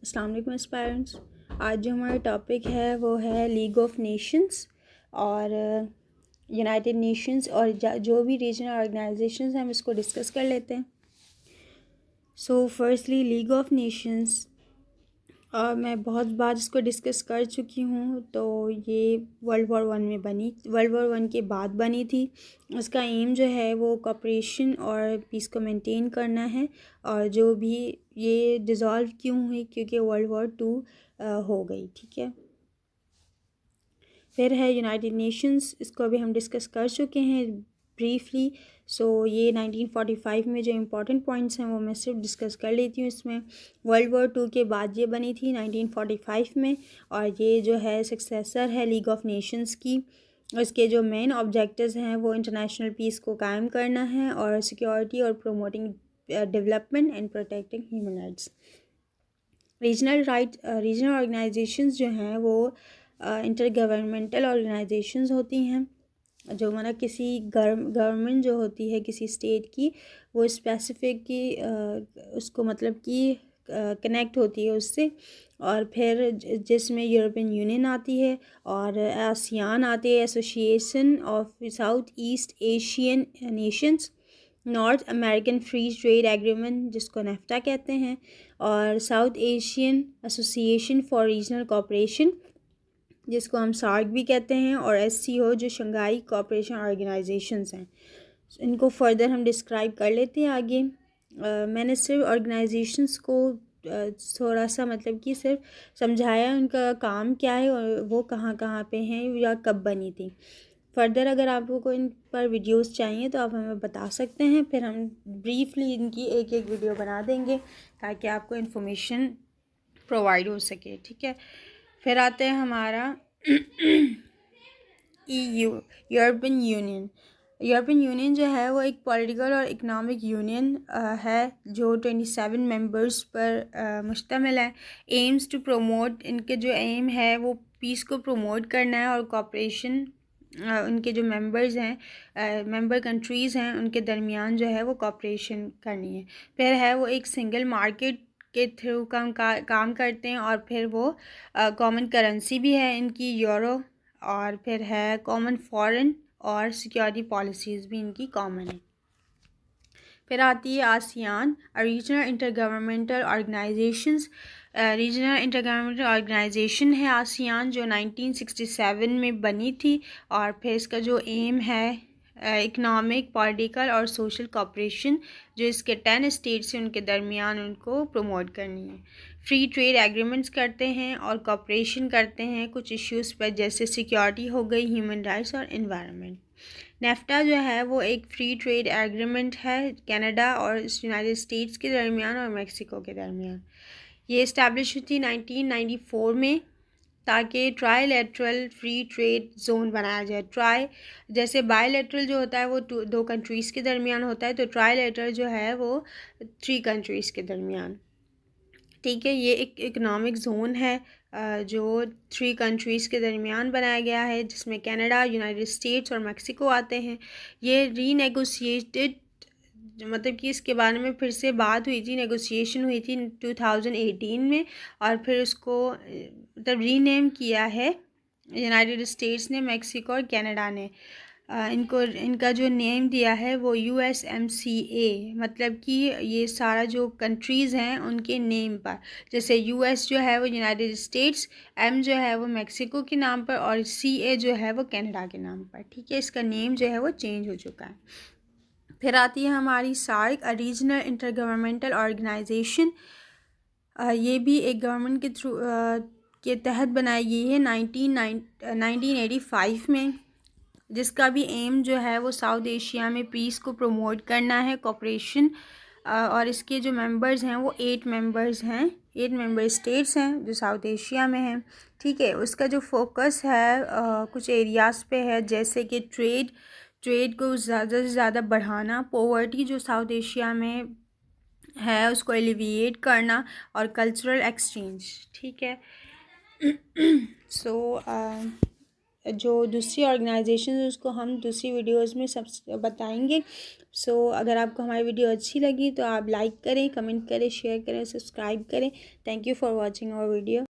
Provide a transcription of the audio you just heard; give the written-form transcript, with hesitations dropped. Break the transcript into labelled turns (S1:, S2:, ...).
S1: अस्सलाम वालेकुम एस्पायरेंट्स। आज जो हमारा टॉपिक है वो है लीग ऑफ नेशंस और यूनाइटेड नेशंस और जो भी रीजनल ऑर्गेनाइजेशंस हैं हम इसको डिस्कस कर लेते हैं। So firstly league of Nations, और मैं बहुत बार इसको डिस्कस कर चुकी हूँ। तो ये वर्ल्ड वॉर 1 में बनी, वर्ल्ड वॉर 1 के बाद बनी थी। उसका एम जो है वो कॉपरेशन और पीस को मेंटेन करना है। और जो भी ये डिज़ोल्व क्यों हुई, क्योंकि वर्ल्ड वॉर 2 हो गई। ठीक है, फिर है यूनाइटेड नेशंस, इसको अभी हम डिस्कस कर चुके हैं ब्रीफली। सो ये 1945 में जो इम्पोर्टेंट पॉइंट्स हैं वो मैं सिर्फ डिस्कस कर लेती हूँ इसमें। वर्ल्ड वॉर 2 के बाद ये बनी थी 1945 में, और ये जो है सक्सेसर है लीग ऑफ नेशंस की। इसके जो मेन ऑब्जेक्टिव्स हैं वो इंटरनेशनल पीस को कायम करना है और सिक्योरिटी और promoting development and protecting human rights. Regional organisations जो हैं वो इंटर गवर्नमेंटल ऑर्गेनाइजेशंस होती हैं। जो हमारा किसी गवर्नमेंट जो होती है किसी स्टेट की, वो स्पेसिफिक की उसको मतलब कि कनेक्ट होती है उससे। और फिर जिसमें यूरोपियन यूनियन आती है और आसियान आती है, association of south east Asian Nations, north American free trade agreement जिसको नेफ्टा कहते हैं, और south Asian association for regional cooperation जिसको हम सार्क भी कहते हैं, और SCO जो शंघाई कोऑपरेशन ऑर्गेनाइजेशंस हैं। इनको फर्दर हम डिस्क्राइब कर लेते हैं आगे। मैंने सिर्फ ऑर्गेनाइजेशंस को थोड़ा सा मतलब कि सिर्फ समझाया उनका काम क्या है और वो कहाँ कहाँ पे हैं या कब बनी थी। फर्दर अगर आप लोगों को इन पर वीडियोस चाहिए तो आप हमें बता सकते हैं, फिर हम ब्रीफली इनकी एक एक वीडियो बना देंगे ताकि आपको इन्फॉर्मेशन प्रोवाइड हो सके। ठीक है, फिर आते हैं हमारा EU, यूरोपियन यूनियन जो है वो एक पॉलिटिकल और इकोनॉमिक यूनियन है जो 27 मेंबर्स पर मुश्तमिल है। एम्स टू प्रोमोट, इनके जो एम है वो पीस को प्रोमोट करना है और कॉपरेशन उनके जो मेंबर्स हैं, मेंबर कंट्रीज़ हैं, उनके दरमियान जो है वो कॉपरेशन करनी है। फिर है वो एक सिंगल मार्केट के थ्रू काम करते हैं, और फिर वो कॉमन करेंसी भी है इनकी यूरो, और फिर है कॉमन फॉरेन और सिक्योरिटी पॉलिसीज़ भी इनकी कॉमन है। फिर आती है ASEAN, regional intergovernmental organisations. Regional intergovernmental organisation है आसियान जो 1967 में बनी थी, और फिर इसका जो एम है इकनॉमिक, पॉलिटिकल और सोशल कोऑपरेशन जो इसके 10 स्टेट्स हैं उनके दरमियान उनको प्रमोट करनी है। फ्री ट्रेड एग्रीमेंट्स करते हैं और कोऑपरेशन करते हैं कुछ इश्यूज़ पर, जैसे सिक्योरिटी हो गई, ह्यूमन राइट्स और एनवायरनमेंट। नेफ्टा जो है वो एक फ्री ट्रेड एग्रीमेंट है कनाडा और यूनाइटेड स्टेट्स के दरमियान और मेक्सिको के दरमियान। ये इस्टेब्लिश हुई थी 1994 में ताकि ट्राईलेटरल फ्री ट्रेड जोन बनाया जाए। जैसे बायलैटरल जो होता है वो दो कंट्रीज़ के दरमियान होता है, तो ट्राईलेटरल जो है वो 3 कंट्रीज़ के दरमियान। ठीक है, ये एक इकोनॉमिक जोन है जो 3 कंट्रीज़ के दरमियान बनाया गया है, जिसमें कनाडा, यूनाइटेड स्टेट्स और मेक्सिको आते हैं। ये रीनेगोशिएटेड, मतलब कि इसके बारे में फिर से बात हुई थी, नेगोशिएशन हुई थी 2018 में, और फिर उसको मतलब रीनेम किया है यूनाइटेड स्टेट्स ने, मेक्सिको और कनाडा ने। इनका जो नेम दिया है वो USMCA, मतलब कि ये सारा जो कंट्रीज़ हैं उनके नेम पर। जैसे US जो है वो यूनाइटेड स्टेट्स, M जो है वो मेक्सिको के नाम पर, और CA जो है वो कनाडा के नाम पर। ठीक है, इसका नेम जो है वो चेंज हो चुका है। फिर आती है हमारी सार्क, रीजनल इंटरगवर्नमेंटल ऑर्गेनाइजेशन। ये भी एक गवर्नमेंट के थ्रू के तहत बनाई गई है 1985 में, जिसका भी एम जो है वो साउथ एशिया में पीस को प्रमोट करना है, कोऑपरेशन। और इसके जो मेंबर्स हैं वो 8 मेंबर्स हैं, 8 मेंबर स्टेट्स हैं जो साउथ एशिया में हैं। ठीक है, उसका जो फोकस है कुछ एरियाज़ पे है, जैसे कि ट्रेड को ज़्यादा से ज़्यादा बढ़ाना, पॉवर्टी जो साउथ एशिया में है उसको एलिविएट करना, और कल्चरल एक्सचेंज। ठीक है, सो जो दूसरी ऑर्गेनाइजेशन है उसको हम दूसरी वीडियोस में सब बताएंगे। सो अगर आपको हमारी वीडियो अच्छी लगी तो आप लाइक करें, कमेंट करें, शेयर करें, सब्सक्राइब करें। Thank you for watching our video.